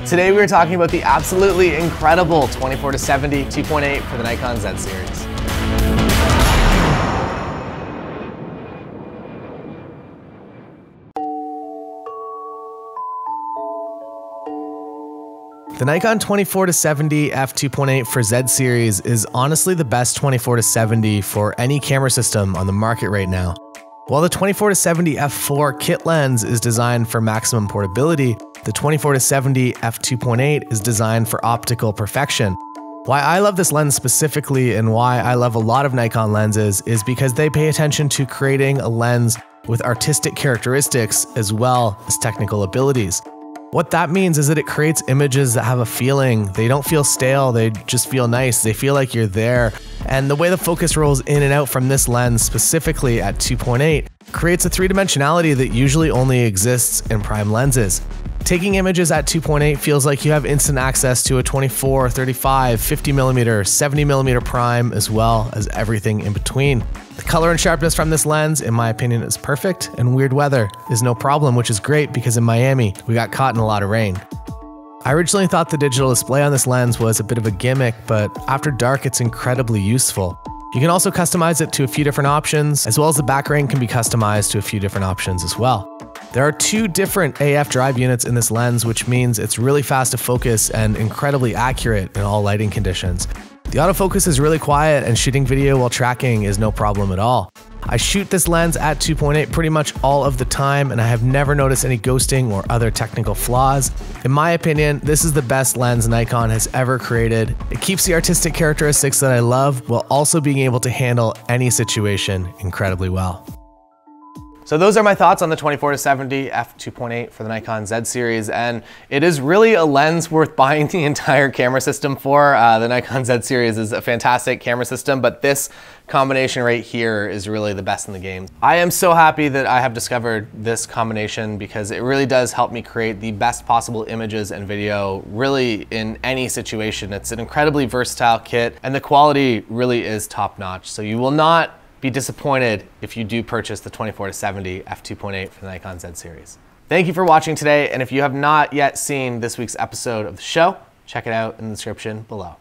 Today we are talking about the absolutely incredible 24-70 2.8 for the Nikon Z series. The Nikon 24-70 f2.8 for Z series is honestly the best 24-70 for any camera system on the market right now. While the 24-70 f4 kit lens is designed for maximum portability, the 24-70 f2.8 is designed for optical perfection. Why I love this lens specifically and why I love a lot of Nikon lenses is because they pay attention to creating a lens with artistic characteristics as well as technical abilities. What that means is that it creates images that have a feeling. They don't feel stale, they just feel nice. They feel like you're there. And the way the focus rolls in and out from this lens, specifically at 2.8, creates a three-dimensionality that usually only exists in prime lenses. Taking images at 2.8 feels like you have instant access to a 24, 35, 50mm, 70mm prime, as well as everything in between. The color and sharpness from this lens, in my opinion, is perfect, and weird weather is no problem, which is great because in Miami, we got caught in a lot of rain. I originally thought the digital display on this lens was a bit of a gimmick, but after dark, it's incredibly useful. You can also customize it to a few different options, as well as the back ring can be customized to a few different options as well. There are two different AF drive units in this lens, which means it's really fast to focus and incredibly accurate in all lighting conditions. The autofocus is really quiet and shooting video while tracking is no problem at all. I shoot this lens at 2.8 pretty much all of the time and I have never noticed any ghosting or other technical flaws. In my opinion, this is the best lens Nikon has ever created. It keeps the artistic characteristics that I love while also being able to handle any situation incredibly well. So those are my thoughts on the 24-70 f2.8 for the Nikon Z series, and it is really a lens worth buying the entire camera system for. The Nikon Z series is a fantastic camera system, but this combination right here is really the best in the game. I am so happy that I have discovered this combination because it really does help me create the best possible images and video really in any situation. It's an incredibly versatile kit and the quality really is top notch. So you will not be disappointed if you do purchase the 24-70 f2.8 for the Nikon Z series. Thank you for watching today, and if you have not yet seen this week's episode of the show, check it out in the description below.